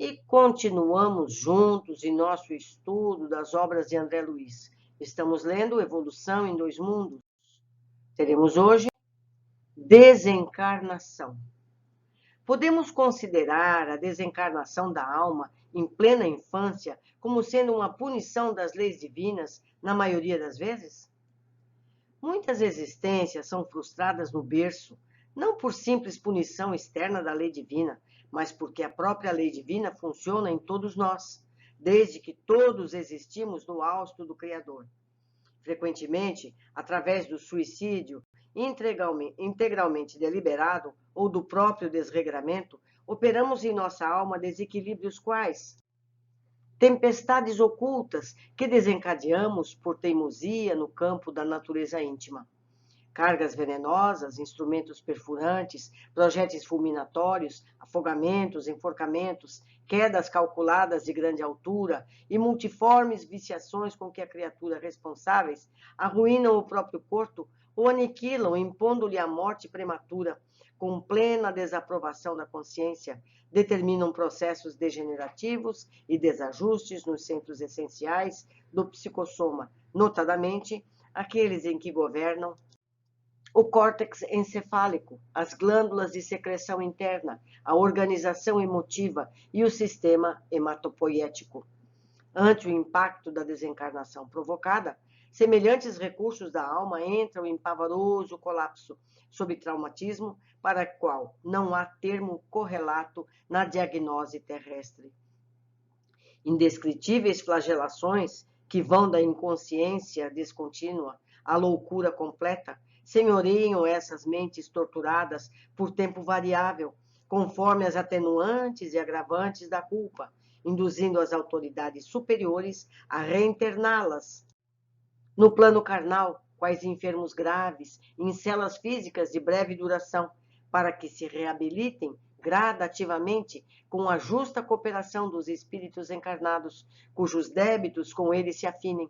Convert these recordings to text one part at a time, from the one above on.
e continuamos juntos em nosso estudo das obras de André Luiz. Estamos lendo Evolução em Dois Mundos. Teremos hoje desencarnação. Podemos considerar a desencarnação da alma em plena infância como sendo uma punição das leis divinas na maioria das vezes? Muitas existências são frustradas no berço, não por simples punição externa da lei divina, mas porque a própria lei divina funciona em todos nós, desde que todos existimos no hausto do Criador. Frequentemente, através do suicídio integralmente deliberado ou do próprio desregramento, operamos em nossa alma desequilíbrios quais? Tempestades ocultas que desencadeamos por teimosia no campo da natureza íntima. Cargas venenosas, instrumentos perfurantes, projéteis fulminatórios, afogamentos, enforcamentos, quedas calculadas de grande altura e multiformes viciações com que a criatura responsáveis arruinam o próprio corpo ou aniquilam, impondo-lhe a morte prematura, com plena desaprovação da consciência, determinam processos degenerativos e desajustes nos centros essenciais do psicossoma, notadamente aqueles em que governam o córtex encefálico, as glândulas de secreção interna, a organização emotiva e o sistema hematopoético. Ante o impacto da desencarnação provocada, semelhantes recursos da alma entram em pavoroso colapso, sob traumatismo para o qual não há termo correlato na diagnose terrestre. Indescritíveis flagelações que vão da inconsciência descontínua à loucura completa senhoreiam essas mentes torturadas por tempo variável, conforme as atenuantes e agravantes da culpa, induzindo as autoridades superiores a reinterná-las no plano carnal, quais enfermos graves, em celas físicas de breve duração, para que se reabilitem gradativamente com a justa cooperação dos espíritos encarnados, cujos débitos com eles se afinem.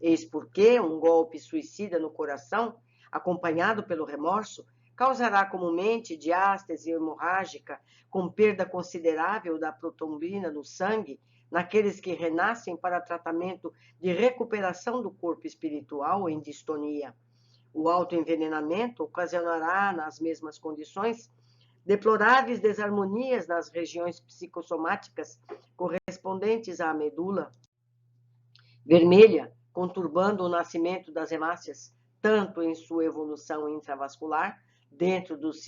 Eis porque um golpe suicida no coração, acompanhado pelo remorso, causará comumente diástase hemorrágica, com perda considerável da protombina no sangue, naqueles que renascem para tratamento de recuperação do corpo espiritual em distonia. O autoenvenenamento ocasionará, nas mesmas condições, deploráveis desarmonias nas regiões psicossomáticas correspondentes à medula vermelha, conturbando o nascimento das hemácias, tanto em sua evolução intravascular, dentro dos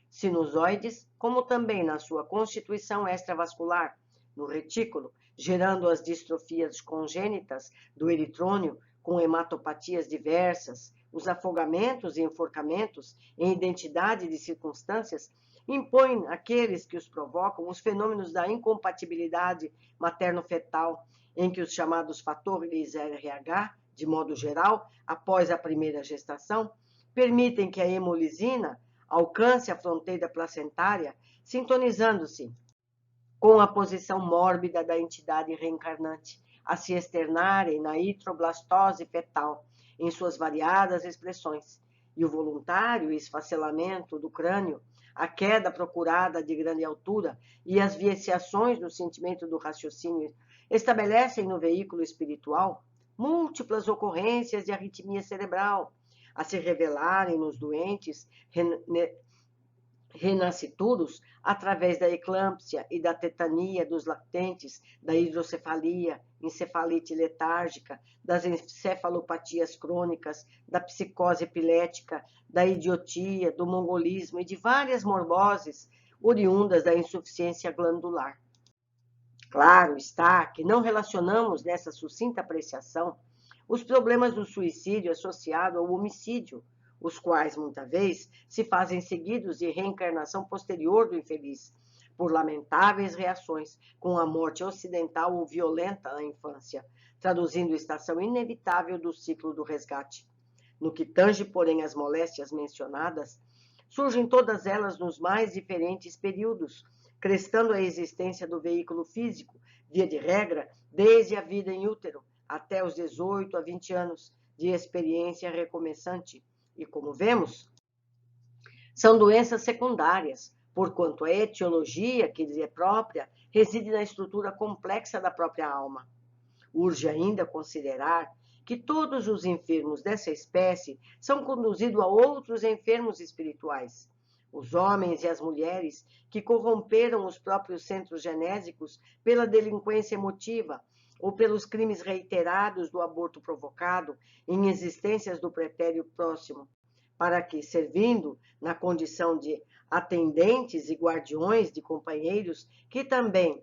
sinusoides, como também na sua constituição extravascular, no retículo, gerando as distrofias congênitas do eritrônio com hematopatias diversas, os afogamentos e enforcamentos em identidade de circunstâncias impõem àqueles que os provocam os fenômenos da incompatibilidade materno-fetal, em que os chamados fatores RH, de modo geral, após a primeira gestação, permitem que a hemolisina alcance a fronteira placentária, sintonizando-se com a posição mórbida da entidade reencarnante, a se externarem na hitroblastose fetal, em suas variadas expressões, e o voluntário esfacelamento do crânio, a queda procurada de grande altura e as viciações no sentimento do raciocínio estabelecem no veículo espiritual múltiplas ocorrências de arritmia cerebral, a se revelarem nos doentes renascituros através da eclâmpsia e da tetania dos lactentes, da hidrocefalia, encefalite letárgica, das encefalopatias crônicas, da psicose epilética, da idiotia, do mongolismo e de várias morboses oriundas da insuficiência glandular. Claro está que não relacionamos nessa sucinta apreciação os problemas do suicídio associado ao homicídio, os quais, muitas vezes, se fazem seguidos de reencarnação posterior do infeliz, por lamentáveis reações com a morte ocidental ou violenta na infância, traduzindo a estação inevitável do ciclo do resgate. No que tange, porém, às moléstias mencionadas, surgem todas elas nos mais diferentes períodos, crestando a existência do veículo físico, via de regra, desde a vida em útero até os 18 a 20 anos de experiência recomeçante. E como vemos, são doenças secundárias, porquanto a etiologia que lhe é própria reside na estrutura complexa da própria alma. Urge ainda considerar que todos os enfermos dessa espécie são conduzidos a outros enfermos espirituais. Os homens e as mulheres que corromperam os próprios centros genésicos pela delinquência emotiva ou pelos crimes reiterados do aborto provocado em existências do pretérito próximo, para que, servindo na condição de atendentes e guardiões de companheiros que também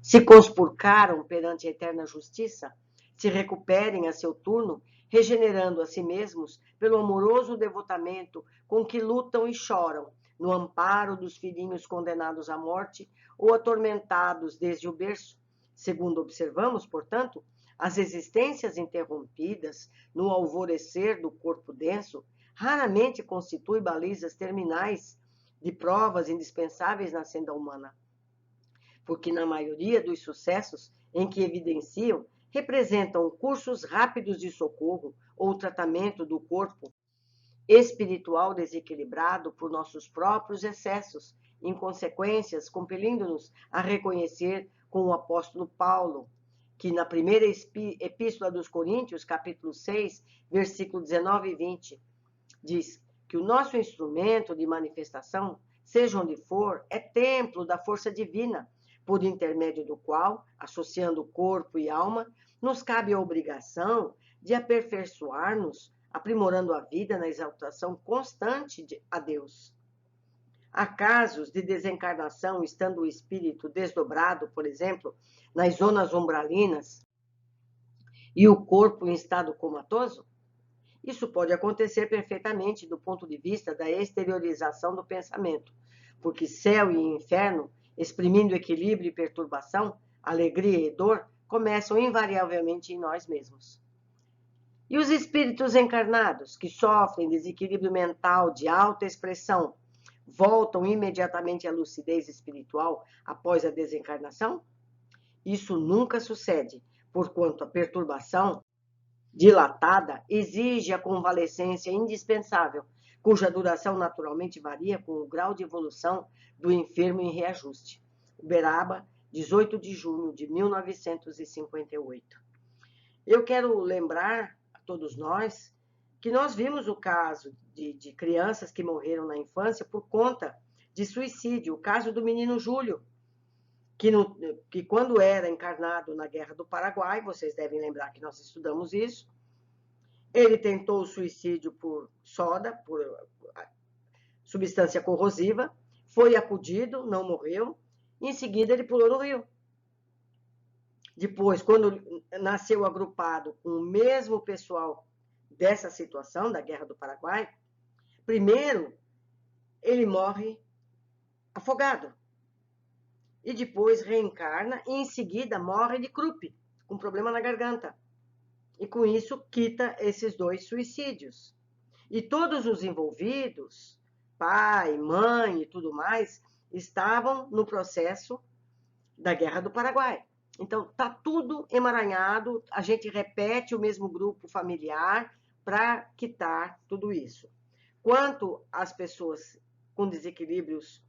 se conspurcaram perante a eterna justiça, se recuperem a seu turno, regenerando a si mesmos pelo amoroso devotamento com que lutam e choram no amparo dos filhinhos condenados à morte ou atormentados desde o berço. Segundo observamos, portanto, as existências interrompidas no alvorecer do corpo denso raramente constituem balizas terminais de provas indispensáveis na senda humana, porque na maioria dos sucessos em que evidenciam, representam cursos rápidos de socorro ou tratamento do corpo espiritual desequilibrado por nossos próprios excessos, inconsequências, compelindo-nos a reconhecer com o apóstolo Paulo, que na primeira epístola dos Coríntios, capítulo 6, versículo 19 e 20, diz que o nosso instrumento de manifestação, seja onde for, é templo da força divina, por intermédio do qual, associando corpo e alma, nos cabe a obrigação de aperfeiçoar-nos, aprimorando a vida na exaltação constante a Deus. Há casos de desencarnação, estando o espírito desdobrado, por exemplo, nas zonas umbralinas, e o corpo em estado comatoso? Isso pode acontecer perfeitamente do ponto de vista da exteriorização do pensamento, porque céu e inferno, exprimindo equilíbrio e perturbação, alegria e dor, começam invariavelmente em nós mesmos. E os espíritos encarnados, que sofrem desequilíbrio mental de alta expressão, voltam imediatamente à lucidez espiritual após a desencarnação? Isso nunca sucede, porquanto a perturbação dilatada exige a convalescência indispensável, cuja duração naturalmente varia com o grau de evolução do enfermo em reajuste. Uberaba, 18 de junho de 1958. Eu quero lembrar a todos nós que nós vimos o caso de crianças que morreram na infância por conta de suicídio, o caso do menino Júlio, que quando era encarnado na Guerra do Paraguai, vocês devem lembrar que nós estudamos isso, ele tentou o suicídio por soda, por substância corrosiva, foi acudido, não morreu, e em seguida ele pulou no rio. Depois, quando nasceu agrupado com o mesmo pessoal dessa situação, da Guerra do Paraguai, primeiro ele morre afogado, e depois reencarna, e em seguida morre de croup, com problema na garganta. E com isso quita esses 2 suicídios. E todos os envolvidos, pai, mãe e tudo mais, estavam no processo da Guerra do Paraguai. Então, está tudo emaranhado, a gente repete o mesmo grupo familiar para quitar tudo isso. Quanto às pessoas com desequilíbrios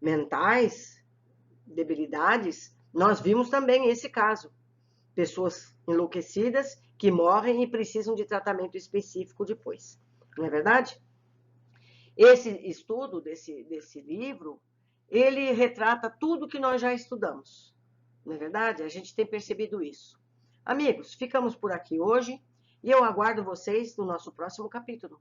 mentais, debilidades, nós vimos também esse caso. Pessoas enlouquecidas que morrem e precisam de tratamento específico depois. Não é verdade? Esse estudo desse livro, ele retrata tudo que nós já estudamos. Não é verdade? A gente tem percebido isso. Amigos, ficamos por aqui hoje e eu aguardo vocês no nosso próximo capítulo.